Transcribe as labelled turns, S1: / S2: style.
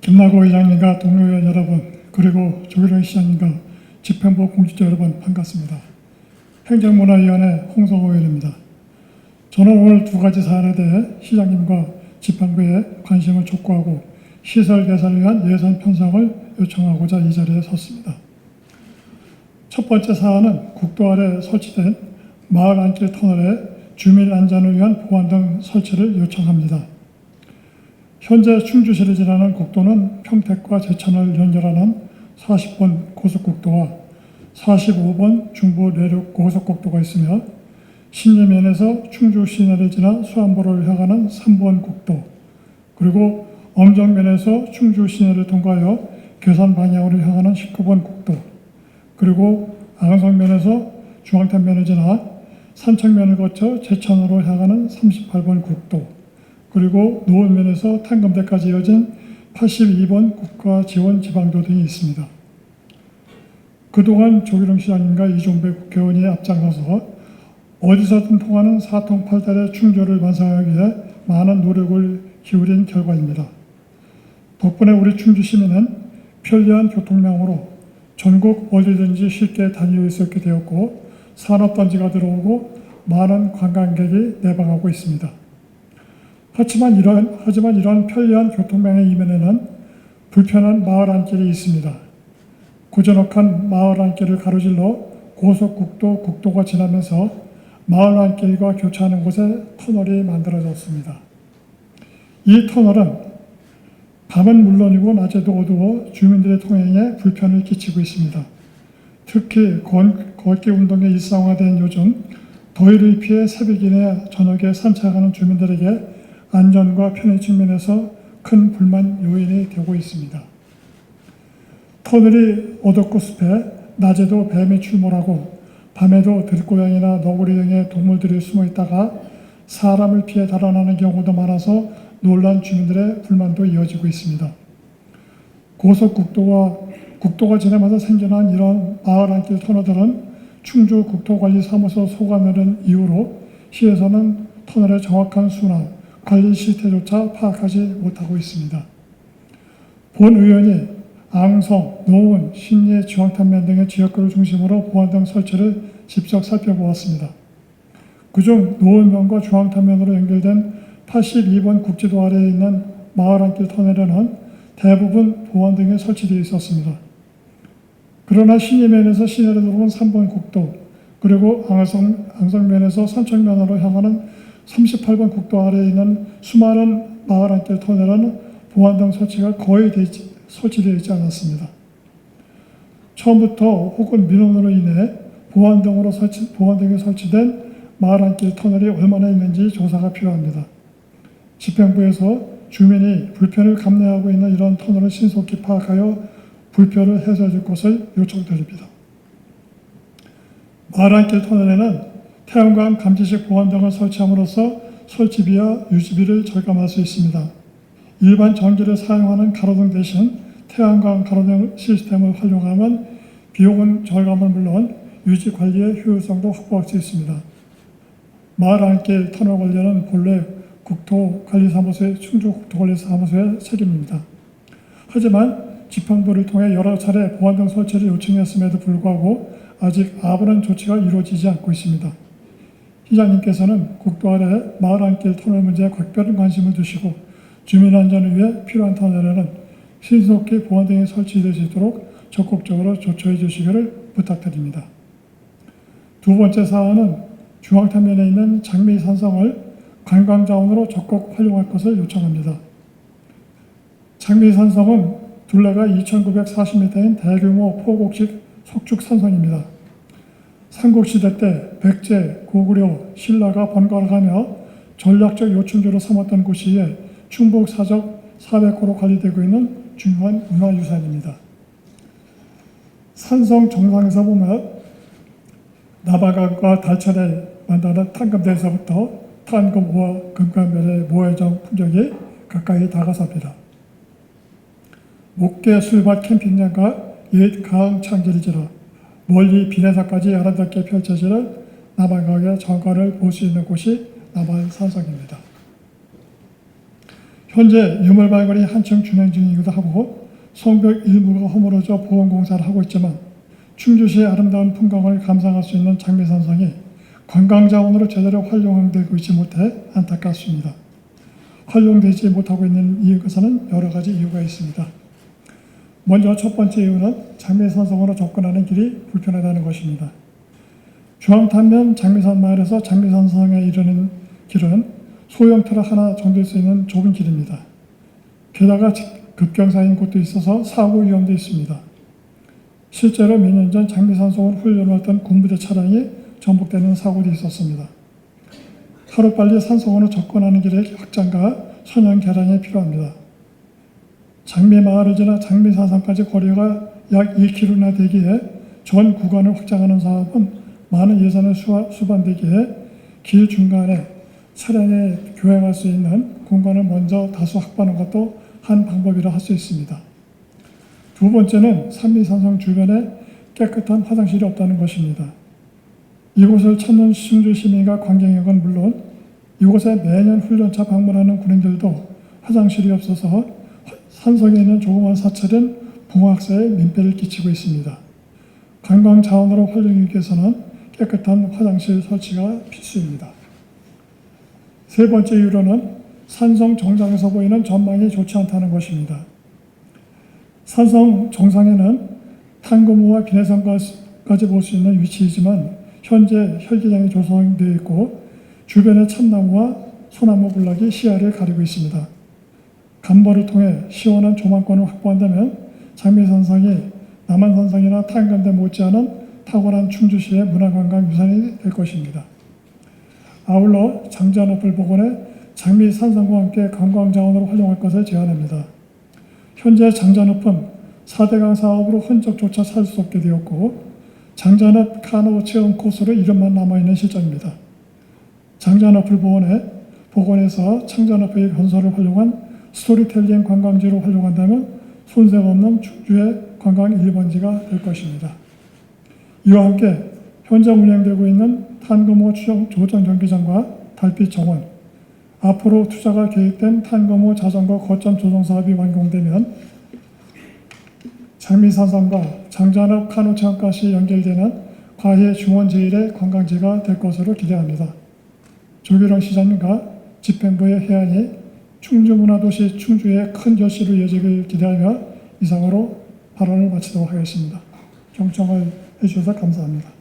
S1: 김나고 의장님과 동료의원 여러분, 그리고 조기룡 시장님과 집행부 공직자 여러분 반갑습니다. 행정문화위원회 홍성호 의원입니다. 저는 오늘 두 가지 사안에 대해 시장님과 집행부에 관심을 촉구하고 시설 개선을 위한 예산 편성을 요청하고자 이 자리에 섰습니다. 첫 번째 사안은 국도 아래 설치된 마을 안길 터널에 주민 안전을 위한 보안 등 설치를 요청합니다. 현재 충주시를 지나는 국도는 평택과 제천을 연결하는 40번 고속국도와 45번 중부 내륙 고속국도가 있으며 신림면에서 충주 시내를 지나 수안보를 향하는 3번 국도, 그리고 엄정면에서 충주 시내를 통과하여 괴산 방향으로 향하는 19번 국도, 그리고 안성면에서 중앙탄면을 지나 산청면을 거쳐 제천으로 향하는 38번 국도, 그리고 노원면에서 탄검대까지 이어진 82번 국가지원 지방도 등이 있습니다. 그동안 조기룡 시장님과 이종배 국회의원이 앞장서서 어디서든 통하는 사통팔달의 충주를 완성하기 위해 많은 노력을 기울인 결과입니다. 덕분에 우리 충주 시민은 편리한 교통량으로 전국 어디든지 쉽게 다닐 수 있게 되었고 산업단지가 들어오고 많은 관광객이 내방하고 있습니다. 하지만 이러한 편리한 교통망의 이면에는 불편한 마을 안길이 있습니다. 고즈넉한 마을 안길을 가로질러 고속국도, 국도가 지나면서 마을 안길과 교차하는 곳에 터널이 만들어졌습니다. 이 터널은 밤은 물론이고 낮에도 어두워 주민들의 통행에 불편을 끼치고 있습니다. 특히 걷기 운동이 일상화된 요즘 더위를 피해 새벽이나 저녁에 산책하는 주민들에게 안전과 편의 측면에서 큰 불만 요인이 되고 있습니다. 터널이 어둡고 습해 낮에도 뱀이 출몰하고 밤에도 들고양이나 너구리 등의 동물들이 숨어 있다가 사람을 피해 달아나는 경우도 많아서 놀란 주민들의 불만도 이어지고 있습니다. 고속국도와 국도가 지나면서 생겨난 이런 마을 안길 터널들은 충주 국토관리사무소 소관을 이유로 시에서는 터널의 정확한 수나 관리 시스템조차 파악하지 못하고 있습니다. 본 의원이 앙성, 노원, 신예, 중앙탄면 등의 지역구를 중심으로 보안 등 설치를 직접 살펴보았습니다. 그중 노원면과 중앙탄면으로 연결된 82번 국지도 아래에 있는 마을 안길 터널에는 대부분 보안 등이 설치되어 있었습니다. 그러나 신예면에서 시내로 들어온 3번 국도, 그리고 앙성면에서 산청면으로 향하는 38번 국도 아래에 있는 수많은 마을 안길 터널에는 보안 등 설치가 거의 설치되어 있지 않았습니다. 처음부터 혹은 민원으로 인해 보안 등이 설치된 마을 안길 터널이 얼마나 있는지 조사가 필요합니다. 집행부에서 주민이 불편을 감내하고 있는 이런 터널을 신속히 파악하여 불편을 해소해 줄 것을 요청드립니다. 마을 안길 터널에는 태양광 감지식 보안 등을 설치함으로써 설치비와 유지비를 절감할 수 있습니다. 일반 전기를 사용하는 가로등 대신 태양광 가로등 시스템을 활용하면 비용은 절감은 물론 유지 관리의 효율성도 확보할 수 있습니다. 마을 안길 터널 관리는 본래 충주 국토관리사무소의 책임입니다. 하지만 집행부를 통해 여러 차례 보안 등 설치를 요청했음에도 불구하고 아직 아무런 조치가 이루어지지 않고 있습니다. 시장님께서는 국도 아래 마을 안길 터널 문제에 각별한 관심을 두시고 주민 안전을 위해 필요한 터널에는 신속히 보안 등이 설치될 수 있도록 적극적으로 조처해 주시기를 부탁드립니다. 두 번째 사안은 중앙탄면에 있는 장미산성을 관광자원으로 적극 활용할 것을 요청합니다. 장미산성은 둘레가 2,940m인 대규모 포곡식 석축산성입니다. 삼국시대 때 백제, 고구려, 신라가 번갈아가며 전략적 요충지로 삼았던 곳이기에 충북 사적 400호로 관리되고 있는 중요한 문화유산입니다. 산성 정상에서 보면 나바강과 달천에 만나는 탄검대에서부터 탄검호와 금강면의 모해정 풍경이 가까이 다가섭니다. 목계 술밭 캠핑장과 옛 가흥 창길이 지나 멀리 비내사까지 아름답게 펼쳐지는 남한강의 정관을 볼 수 있는 곳이 남한산성입니다. 현재 유물 발굴이 한층 진행 중이기도 하고 성벽 일부가 허물어져 보온공사를 하고 있지만 충주시의 아름다운 풍광을 감상할 수 있는 장미산성이 관광자원으로 제대로 활용되고 있지 못해 안타깝습니다. 활용되지 못하고 있는 이유에서는 여러 가지 이유가 있습니다. 먼저 첫 번째 이유는 장미산성으로 접근하는 길이 불편하다는 것입니다. 중앙탄면 장미산 마을에서 장미산성에 이르는 길은 소형 트럭 하나 정도일 수 있는 좁은 길입니다. 게다가 급경사인 곳도 있어서 사고 위험도 있습니다. 실제로 몇 년 전 장미산성으로 훈련을 했던 군부대 차량이 전복되는 사고도 있었습니다. 하루빨리 산성으로 접근하는 길의 확장과 선형 개량이 필요합니다. 장미마을을 지나 장미산성까지 거리가 약 2km나 되기에 전 구간을 확장하는 사업은 많은 예산을 수반되기에 길 중간에 차량이 교행할 수 있는 공간을 먼저 다수 확보하는 것도 한 방법이라 할 수 있습니다. 두 번째는 산미산성 주변에 깨끗한 화장실이 없다는 것입니다. 이곳을 찾는 충주 시민과 관광객은 물론 이곳에 매년 훈련차 방문하는 군인들도 화장실이 없어서 산성에 있는 조그만 사찰은 봉학사에 민폐를 끼치고 있습니다. 관광 자원으로 활용하기 위해서는 깨끗한 화장실 설치가 필수입니다. 세 번째 이유로는 산성 정상에서 보이는 전망이 좋지 않다는 것입니다. 산성 정상에는 탄거모와 비내성까지 볼 수 있는 위치이지만 현재 혈기장이 조성되어 있고 주변의 참나무와 소나무 군락이 시야를 가리고 있습니다. 간벌을 통해 시원한 조망권을 확보한다면 장미산성이 남한산성이나 탄감대 못지않은 탁월한 충주시의 문화관광 유산이 될 것입니다. 아울러 장자늪을 복원해 장미산성과 함께 관광자원으로 활용할 것을 제안합니다. 현재 장자늪은 4대강 사업으로 흔적조차 찾을 수 없게 되었고 장자늪 카누 체험 코스로 이름만 남아있는 실정입니다. 장자늪을 복원해서 창자늪의 건설을 활용한 스토리텔링 관광지로 활용한다면 손색 없는 충주의 관광 1번지가 될 것입니다. 이와 함께 현재 운영되고 있는 탄거모 조정 정비장과 달빛 정원, 앞으로 투자가 계획된 탄거모 자전거 거점 조성 사업이 완공되면 장미산성과 장자늪 카누 체험까지 연결되는 과해 중원 제1의 관광지가 될 것으로 기대합니다. 조규령 시장님과 집행부의 해안이 충주문화도시 충주의 큰 결실을 이어지길 기대하며 이상으로 발언을 마치도록 하겠습니다. 경청을 해주셔서 감사합니다.